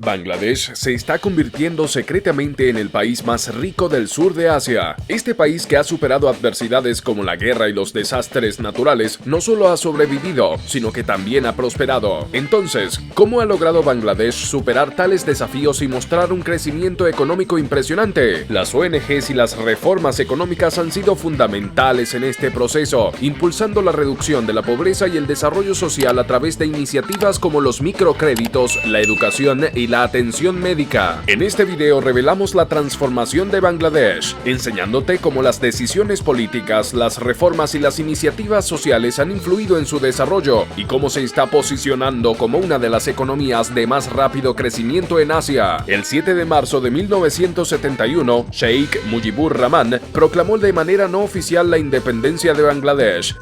Bangladesh se está convirtiendo secretamente en el país más rico del sur de Asia. Este país, que ha superado adversidades como la guerra y los desastres naturales, no solo ha sobrevivido, sino que también ha prosperado. Entonces, ¿cómo ha logrado Bangladesh superar tales desafíos y mostrar un crecimiento económico impresionante? Las ONGs y las reformas económicas han sido fundamentales en este proceso, impulsando la reducción de la pobreza y el desarrollo social a través de iniciativas como los microcréditos, la educación y la atención médica. En este video revelamos la transformación de Bangladesh, enseñándote cómo las decisiones políticas, las reformas y las iniciativas sociales han influido en su desarrollo y cómo se está posicionando como una de las economías de más rápido crecimiento en Asia. El 7 de marzo de 1971, Sheikh Mujibur Rahman proclamó de manera no oficial la independencia de Bangladesh.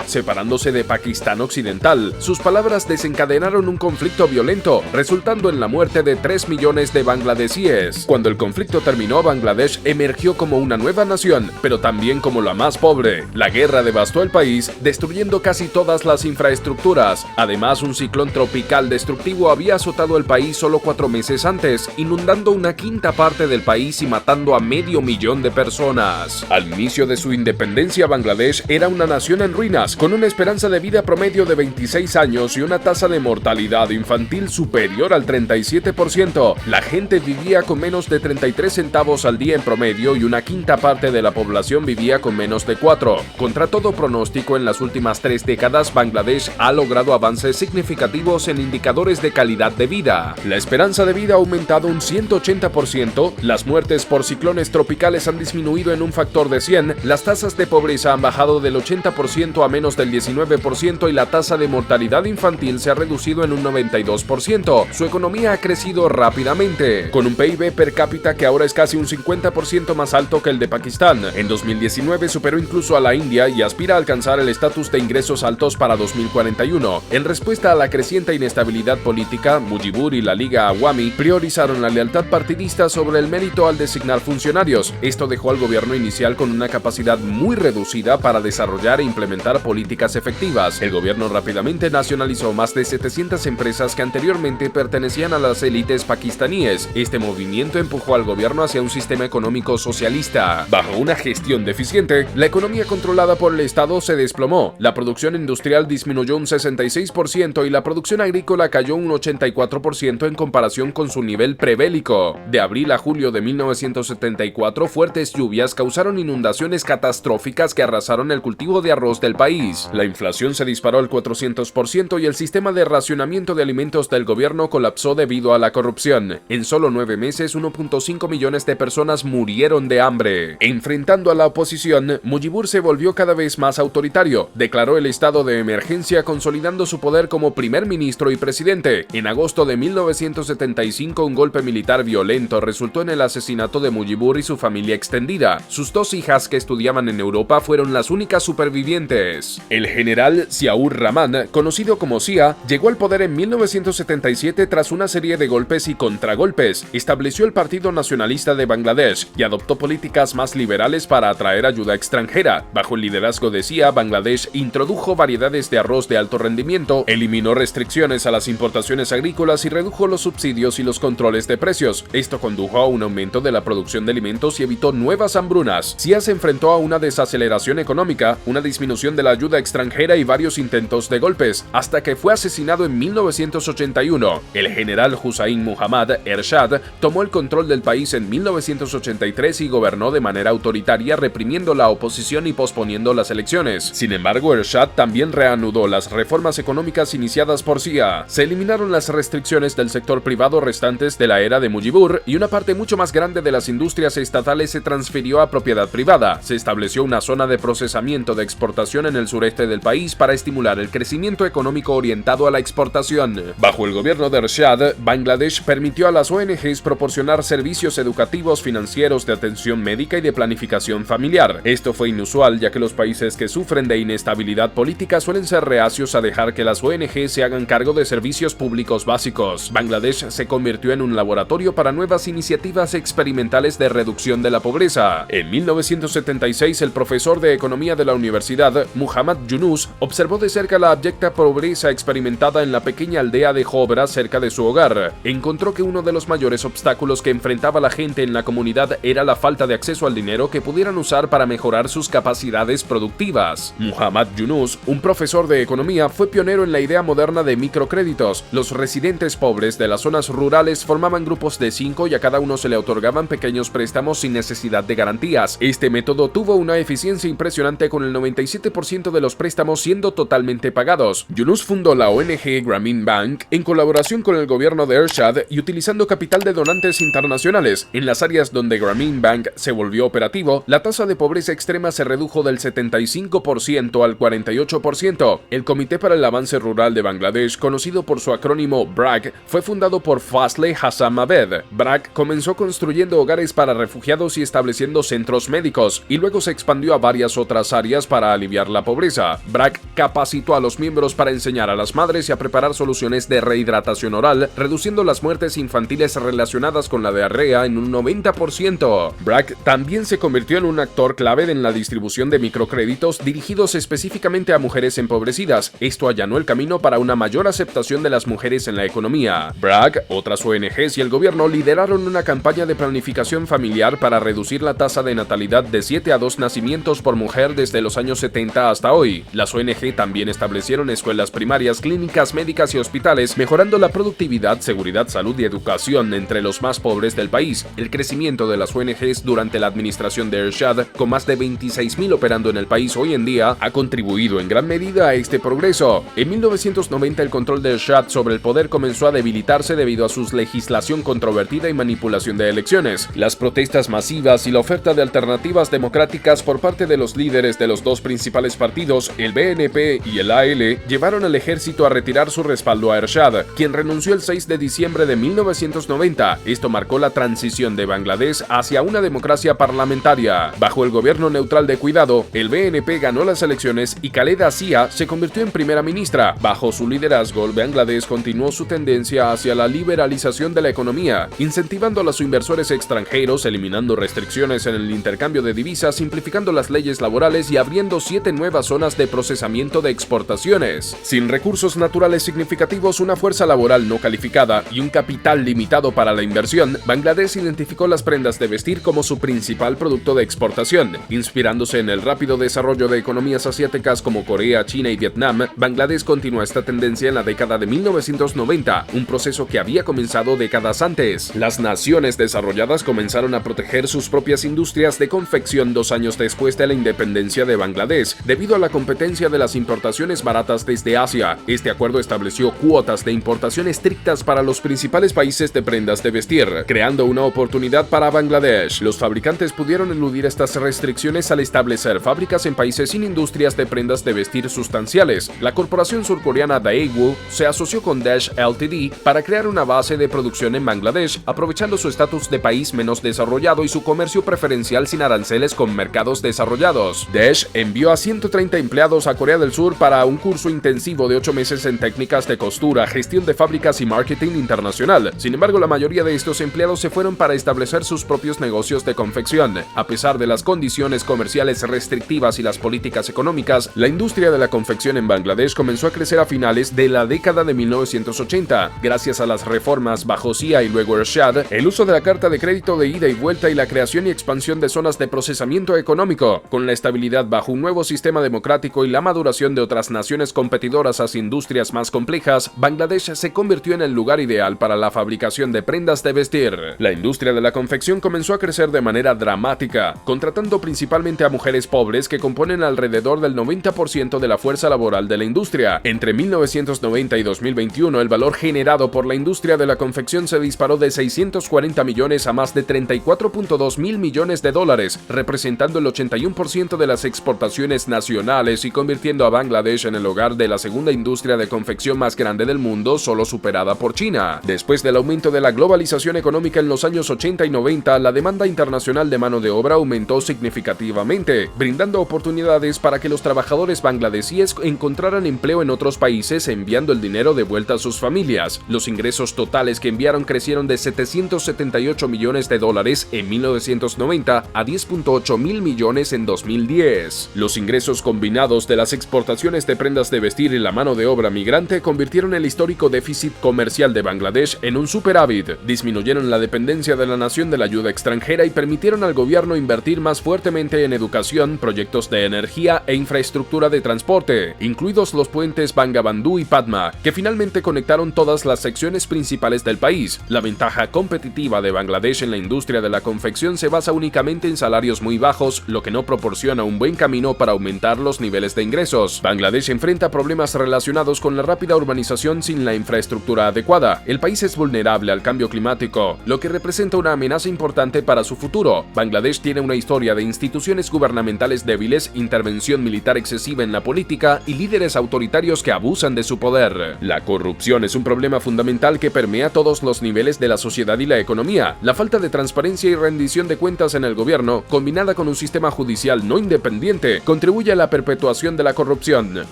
Separándose de Pakistán Occidental, sus palabras desencadenaron un conflicto violento, resultando en la muerte de 3 millones de bangladesíes. Cuando el conflicto terminó, Bangladesh emergió como una nueva nación, pero también como la más pobre. La guerra devastó el país, destruyendo casi todas las infraestructuras. Además, un ciclón tropical destructivo había azotado el país solo 4 meses antes, inundando una quinta parte del país y matando a 500.000 de personas. Al inicio de su independencia, Bangladesh era una nación en ruinas, con una esperanza de vida promedio de 26 años y una tasa de mortalidad infantil superior al 37%. La gente vivía con menos de 33 centavos al día en promedio y una quinta parte de la población vivía con menos de 4. Contra todo pronóstico, en las últimas 3 décadas, Bangladesh ha logrado avances significativos en indicadores de calidad de vida. La esperanza de vida ha aumentado un 180%, las muertes por ciclones tropicales han disminuido en un factor de 100, las tasas de pobreza han bajado del 80% a menos del 19% y la tasa de mortalidad infantil se ha reducido en un 92%. Su economía ha crecido rápidamente, con un PIB per cápita que ahora es casi un 50% más alto que el de Pakistán. En 2019 superó incluso a la India y aspira a alcanzar el estatus de ingresos altos para 2041. En respuesta a la creciente inestabilidad política, Mujibur y la Liga Awami priorizaron la lealtad partidista sobre el mérito al designar funcionarios. Esto dejó al gobierno inicial con una capacidad muy reducida para desarrollar e implementar políticas efectivas. El gobierno rápidamente nacionalizó más de 700 empresas que anteriormente pertenecían a las élites pakistaníes. Este movimiento empujó al gobierno hacia un sistema económico socialista. Bajo una gestión deficiente, la economía controlada por el Estado se desplomó. La producción industrial disminuyó un 66% y la producción agrícola cayó un 84% en comparación con su nivel prebélico. De abril a julio de 1974, fuertes lluvias causaron inundaciones catastróficas que arrasaron el cultivo de arroz del país. La inflación se disparó al 400% y el sistema de racionamiento de alimentos del gobierno colapsó debido a la corrupción. En solo 9 meses, 1.5 millones de personas murieron de hambre. Enfrentando a la oposición, Mujibur se volvió cada vez más autoritario. Declaró el estado de emergencia, consolidando su poder como primer ministro y presidente. En agosto de 1975, un golpe militar violento resultó en el asesinato de Mujibur y su familia extendida. Sus 2 hijas, que estudiaban en Europa, fueron las únicas supervivientes. El general Ziaur Rahman, conocido como Zia, llegó al poder en 1977 tras una serie de golpes y contragolpes. Estableció el Partido Nacionalista de Bangladesh y adoptó políticas más liberales para atraer ayuda extranjera. Bajo el liderazgo de Zia, Bangladesh introdujo variedades de arroz de alto rendimiento, eliminó restricciones a las importaciones agrícolas y redujo los subsidios y los controles de precios. Esto condujo a un aumento de la producción de alimentos y evitó nuevas hambrunas. Zia se enfrentó a una desaceleración económica, una disminución de la ayuda extranjera y varios intentos de golpes, hasta que fue asesinado en 1981. El general Hussain Muhammad Ershad tomó el control del país en 1983 y gobernó de manera autoritaria, reprimiendo la oposición y posponiendo las elecciones. Sin embargo, Ershad también reanudó las reformas económicas iniciadas por Zia. Se eliminaron las restricciones del sector privado restantes de la era de Mujibur y una parte mucho más grande de las industrias estatales se transfirió a propiedad privada. Se estableció una zona de procesamiento de exportación en el sureste del país para estimular el crecimiento económico orientado a la exportación. Bajo el gobierno de Ershad, Bangladesh permitió a las ONGs proporcionar servicios educativos, financieros, de atención médica y de planificación familiar. Esto fue inusual, ya que los países que sufren de inestabilidad política suelen ser reacios a dejar que las ONGs se hagan cargo de servicios públicos básicos. Bangladesh se convirtió en un laboratorio para nuevas iniciativas experimentales de reducción de la pobreza. En 1976, el profesor de economía de la universidad, Muhammad Muhammad Yunus observó de cerca la abyecta pobreza experimentada en la pequeña aldea de Jobra cerca de su hogar. Encontró que uno de los mayores obstáculos que enfrentaba la gente en la comunidad era la falta de acceso al dinero que pudieran usar para mejorar sus capacidades productivas. Muhammad Yunus, un profesor de economía, fue pionero en la idea moderna de microcréditos. Los residentes pobres de las zonas rurales formaban grupos de 5 y a cada uno se le otorgaban pequeños préstamos sin necesidad de garantías. Este método tuvo una eficiencia impresionante, con el 97% de los préstamos siendo totalmente pagados. Yunus fundó la ONG Grameen Bank en colaboración con el gobierno de Ershad y utilizando capital de donantes internacionales. En las áreas donde Grameen Bank se volvió operativo, la tasa de pobreza extrema se redujo del 75% al 48%. El Comité para el Avance Rural de Bangladesh, conocido por su acrónimo BRAC, fue fundado por Fazle Hassan Mabed. BRAC comenzó construyendo hogares para refugiados y estableciendo centros médicos, y luego se expandió a varias otras áreas para aliviar la pobreza. BRAC capacitó a los miembros para enseñar a las madres y a preparar soluciones de rehidratación oral, reduciendo las muertes infantiles relacionadas con la diarrea en un 90%. BRAC también se convirtió en un actor clave en la distribución de microcréditos dirigidos específicamente a mujeres empobrecidas. Esto allanó el camino para una mayor aceptación de las mujeres en la economía. BRAC, otras ONGs y el gobierno lideraron una campaña de planificación familiar para reducir la tasa de natalidad de 7 a 2 nacimientos por mujer desde los años 70 hasta hoy. Las ONG también establecieron escuelas primarias, clínicas médicas y hospitales, mejorando la productividad, seguridad, salud y educación entre los más pobres del país. El crecimiento de las ONGs durante la administración de Ershad, con más de 26.000 operando en el país hoy en día, ha contribuido en gran medida a este progreso. En 1990 el control de Ershad sobre el poder comenzó a debilitarse debido a su legislación controvertida y manipulación de elecciones. Las protestas masivas y la oferta de alternativas democráticas por parte de los líderes de los dos principales partidos, el BNP y el AL, llevaron al ejército a retirar su respaldo a Ershad, quien renunció el 6 de diciembre de 1990. Esto marcó la transición de Bangladesh hacia una democracia parlamentaria. Bajo el gobierno neutral de Cuidado, el BNP ganó las elecciones y Khaleda Zia se convirtió en primera ministra. Bajo su liderazgo, Bangladesh continuó su tendencia hacia la liberalización de la economía, incentivando a los inversores extranjeros, eliminando restricciones en el intercambio de divisas, simplificando las leyes laborales y abriendo 7 nuevas zonas de procesamiento de exportaciones. Sin recursos naturales significativos, una fuerza laboral no calificada y un capital limitado para la inversión, Bangladesh identificó las prendas de vestir como su principal producto de exportación. Inspirándose en el rápido desarrollo de economías asiáticas como Corea, China y Vietnam, Bangladesh continúa esta tendencia en la década de 1990, un proceso que había comenzado décadas antes. Las naciones desarrolladas comenzaron a proteger sus propias industrias de confección 2 años después de la independencia de Bangladesh, debido a la competencia de las importaciones baratas desde Asia. Este acuerdo estableció cuotas de importación estrictas para los principales países de prendas de vestir, creando una oportunidad para Bangladesh. Los fabricantes pudieron eludir estas restricciones al establecer fábricas en países sin industrias de prendas de vestir sustanciales. La corporación surcoreana Daewoo se asoció con Dash Ltd para crear una base de producción en Bangladesh, aprovechando su estatus de país menos desarrollado y su comercio preferencial sin aranceles con mercados desarrollados. Dash envió a 130 empleados a Corea del Sur para un curso intensivo de 8 meses en técnicas de costura, gestión de fábricas y marketing internacional. Sin embargo, la mayoría de estos empleados se fueron para establecer sus propios negocios de confección. A pesar de las condiciones comerciales restrictivas y las políticas económicas, la industria de la confección en Bangladesh comenzó a crecer a finales de la década de 1980. Gracias a las reformas bajo Zia y luego Ershad, el uso de la carta de crédito de ida y vuelta y la creación y expansión de zonas de procesamiento económico, con la estabilidad bajo un nuevo sistema democrático y la maduración de otras naciones competidoras hacia industrias más complejas, Bangladesh se convirtió en el lugar ideal para la fabricación de prendas de vestir. La industria de la confección comenzó a crecer de manera dramática, contratando principalmente a mujeres pobres que componen alrededor del 90% de la fuerza laboral de la industria. Entre 1990 y 2021, el valor generado por la industria de la confección se disparó de 640 millones a más de 34.2 mil millones de dólares, representando el 81% de las exportaciones nacionales y convirtiendo a Bangladesh en el hogar de la segunda industria de confección más grande del mundo, solo superada por China. Después del aumento de la globalización económica en los años 80 y 90, la demanda internacional de mano de obra aumentó significativamente, brindando oportunidades para que los trabajadores bangladesíes encontraran empleo en otros países, enviando el dinero de vuelta a sus familias. Los ingresos totales que enviaron crecieron de 778 millones de dólares en 1990 a 10.8 mil millones en 2010. Los ingresos combinados de las exportaciones de prendas de vestir y la mano de obra migrante convirtieron el histórico déficit comercial de Bangladesh en un superávit, disminuyeron la dependencia de la nación de la ayuda extranjera y permitieron al gobierno invertir más fuertemente en educación, proyectos de energía e infraestructura de transporte, incluidos los puentes Bangabandhu y Padma, que finalmente conectaron todas las secciones principales del país. La ventaja competitiva de Bangladesh en la industria de la confección se basa únicamente en salarios muy bajos, lo que no proporciona un buen camino para aumentar los niveles de ingresos. Bangladesh enfrenta problemas relacionados con la rápida urbanización sin la infraestructura adecuada. El país es vulnerable al cambio climático, lo que representa una amenaza importante para su futuro. Bangladesh tiene una historia de instituciones gubernamentales débiles, intervención militar excesiva en la política y líderes autoritarios que abusan de su poder. La corrupción es un problema fundamental que permea todos los niveles de la sociedad y la economía. La falta de transparencia y rendición de cuentas en el gobierno, combinada con un sistema judicial no independiente, contribuye a la perpetuación de la corrupción.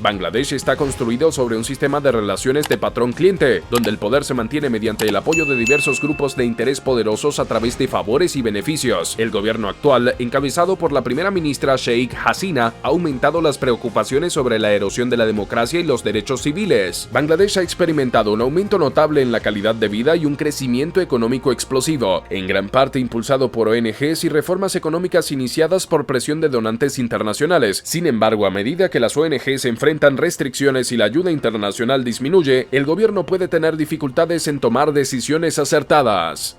Bangladesh está construido sobre un sistema de relaciones de patrón-cliente, donde el poder se mantiene mediante el apoyo de diversos grupos de interés poderosos a través de favores y beneficios. El gobierno actual, encabezado por la primera ministra Sheikh Hasina, ha aumentado las preocupaciones sobre la erosión de la democracia y los derechos civiles. Bangladesh ha experimentado un aumento notable en la calidad de vida y un crecimiento económico explosivo, en gran parte impulsado por ONGs y reformas económicas iniciadas por presión de donantes internacionales. Sin embargo, a medida que las ONGs enfrentan restricciones y la ayuda internacional disminuye, el gobierno puede tener dificultades en tomar decisiones acertadas.